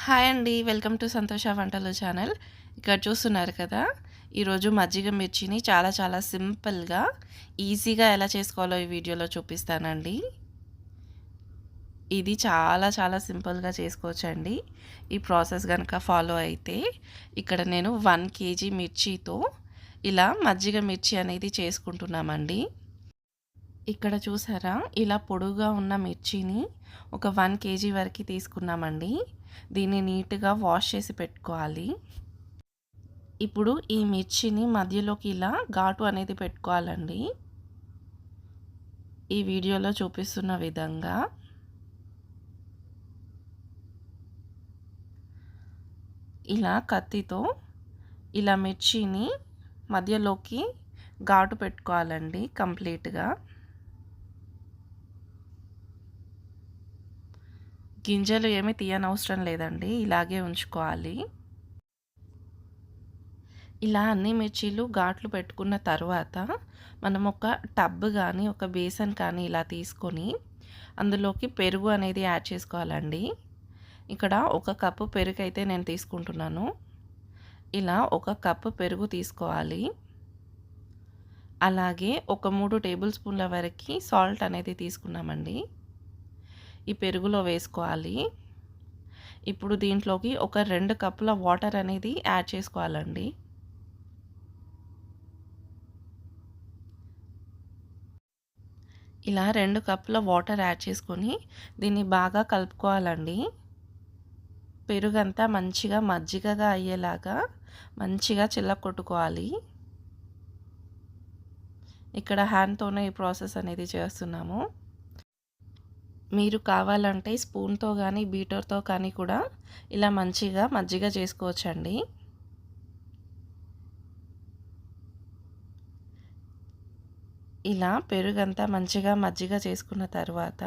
Hi అండి. Welcome to సంతోష వంటలు ఛానల్. ఇక్కడ చూస్తున్నారు కదా! ఈరోజు మజ్జిగ మిర్చిని చాలా సింపుల్‌గా, ఈజీగా ఎలా చేసుకోవాలో ఈ వీడియోలో చూపిస్తానండి. ఇది చాలా సింపుల్‌గా చేసుకోవచ్చండి. ఈ ప్రాసెస్ గనక ఫాలో అయితే. ఇక్కడ నేను 1 కేజీ మిర్చితో ఇలా మజ్జిగ మిర్చి అనేది చేసుకుంటున్నామండి. ఇక్కడ చూసారా? ఇలా పొడుగ్గా ఉన్న మిర్చిని ఒక 1 కేజీ వరకు తీసుకున్నామండి. దీన్ని నీట్‌గా వాష్ చేసి పెట్టుకోవాలి. ఇప్పుడు ఈ మిర్చిని మధ్యలోకి ఇలా ఘాటు అనేది పెట్టుకోవాలండి. ఈ వీడియోలో చూపిస్తున్న విధంగా. ఇలా కత్తితో ఇలా మిర్చిని మధ్యలోకి ఘాటు పెట్టుకోవాలండి కంప్లీట్‌గా. గింజలు ఏమీ తీయనవసరం లేదండి. ఇలాగే ఉంచుకోవాలి. ఇలా అన్ని మిర్చీలు ఘాట్లు పెట్టుకున్న తర్వాత మనం ఒక టబ్ కానీ ఒక బేసన్ కానీ ఇలా తీసుకొని అందులోకి పెరుగు అనేది యాడ్ చేసుకోవాలండి. ఇక్కడ ఒక కప్పు పెరుగు అయితే నేను తీసుకుంటున్నాను. ఇలా ఒక కప్పు పెరుగు తీసుకోవాలి. అలాగే ఒక 3 టేబుల్ స్పూన్ల వరకు సాల్ట్ అనేది తీసుకున్నామండి. ఈ పెరుగులో వేసుకోవాలి. ఇప్పుడు దీంట్లోకి ఒక 2 కప్పుల వాటర్ అనేది యాడ్ చేసుకోవాలండి. ఇలా 2 కప్పుల వాటర్ యాడ్ చేసుకొని దీన్ని బాగా కలుపుకోవాలండి. పెరుగంతా మంచిగా మజ్జిగగా అయ్యేలాగా మంచిగా చిల్లకొట్టుకోవాలి. ఇక్కడ హ్యాండ్‌తోనే ఈ ప్రాసెస్ అనేది చేస్తున్నాము. మీరు కావాలంటే స్పూన్‌తో కానీ బీటర్‌తో కానీ కూడా ఇలా మంచిగా మజ్జిగ చేసుకోవచ్చండి. ఇలా పెరుగంతా మంచిగా మజ్జిగ చేసుకున్న తర్వాత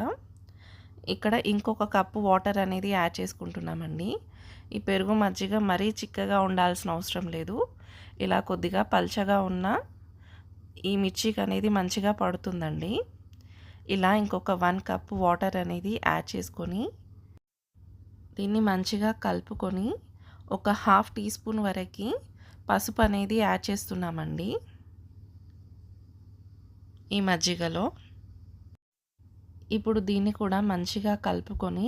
ఇక్కడ ఇంకొక కప్పు వాటర్ అనేది యాడ్ చేసుకుంటున్నామండి. ఈ పెరుగు మజ్జిగ మరీ చిక్కగా ఉండాల్సిన అవసరం లేదు. ఇలా కొద్దిగా పల్చగా ఉన్న ఈ మిర్చికి అనేది మంచిగా పడుతుందండి. ఇలా ఇంకొక 1 కప్ వాటర్ అనేది యాడ్ చేసుకొని దీన్ని మంచిగా కలుపుకొని ఒక హాఫ్ టీ స్పూన్ వరకు పసుపు అనేది యాడ్ చేస్తున్నామండి ఈ మజ్జిగలో. ఇప్పుడు దీన్ని కూడా మంచిగా కలుపుకొని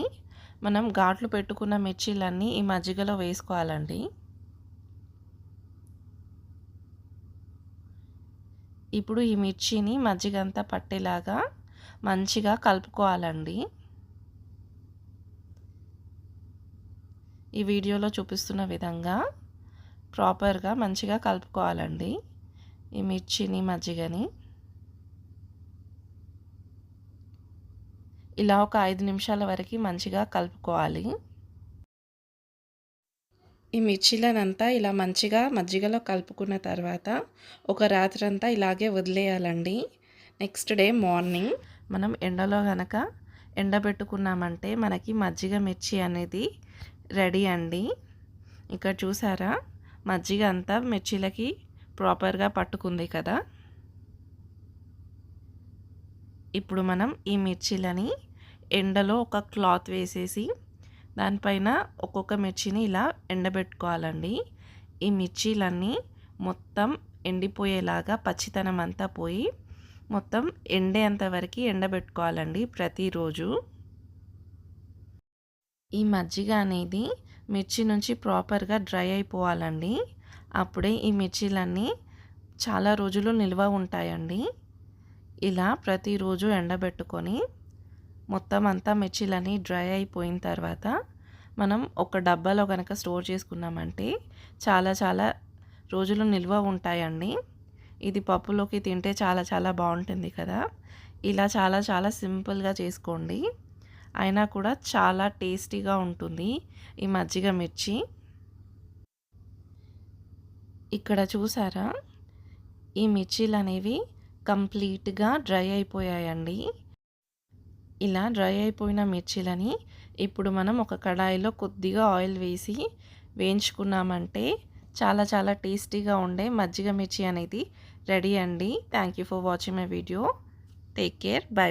మనం ఘాట్లు పెట్టుకున్న మిర్చీలన్నీ ఈ మజ్జిగలో వేసుకోవాలండి. ఇప్పుడు ఈ మిర్చిని మజ్జిగంతా పట్టేలాగా మంచిగా కలుపుకోవాలండి. ఈ వీడియోలో చూపిస్తున్న విధంగా ప్రాపర్గా మంచిగా కలుపుకోవాలండి ఈ మిర్చిని మజ్జిగని. ఇలా ఒక 5 నిమిషాల వరకు మంచిగా కలుపుకోవాలి. ఈ మిర్చీలనంతా ఇలా మంచిగా మజ్జిగలో కలుపుకున్న తర్వాత ఒక రాత్రంతా ఇలాగే వదిలేయాలండి. నెక్స్ట్ డే మార్నింగ్ మనం ఎండలో గనక ఎండబెట్టుకున్నామంటే మనకి మజ్జిగ మిర్చి అనేది రెడీ అండి. ఇక్కడ చూసారా? మజ్జిగ అంతా మిర్చీలకి ప్రాపర్గా పట్టుకుంది కదా! ఇప్పుడు మనం ఈ మిర్చీలని ఎండలో ఒక క్లాత్ వేసేసి దానిపైన ఒక్కొక్క మిర్చిని ఇలా ఎండబెట్టుకోవాలండి. ఈ మిర్చీలన్నీ మొత్తం ఎండిపోయేలాగా పచ్చితనం అంతా పోయి మొత్తం ఎండేంత వరకు ఎండబెట్టుకోవాలండి ప్రతిరోజు. ఈ మజ్జిగ అనేది మిర్చి నుంచి ప్రాపర్గా డ్రై అయిపోవాలండి. అప్పుడే ఈ మిర్చీలన్నీ చాలా రోజులు నిల్వ ఉంటాయండి. ఇలా ప్రతిరోజు ఎండబెట్టుకొని మొత్తం అంతా మిర్చీలన్నీ డ్రై అయిపోయిన తర్వాత మనం ఒక డబ్బాలో కనుక స్టోర్ చేసుకున్నామంటే చాలా రోజులు నిల్వ ఉంటాయండి. ఇది పప్పులోకి తింటే చాలా బాగుంటుంది కదా! ఇలా చాలా సింపుల్గా చేసుకోండి. అయినా కూడా చాలా టేస్టీగా ఉంటుంది ఈ మజ్జిగ మిర్చి. ఇక్కడ చూసారా? ఈ మిర్చీలు అనేవి కంప్లీట్గా డ్రై అయిపోయాయండి. ఇలా డ్రై అయిపోయిన మిర్చీలని ఇప్పుడు మనం ఒక కడాయిలో కొద్దిగా ఆయిల్ వేసి వేయించుకున్నామంటే చాలా టేస్టీగా ఉండే మజ్జిగ మిర్చి అనేది రెడీ అండి. Thank you for watching my video. Take care. By.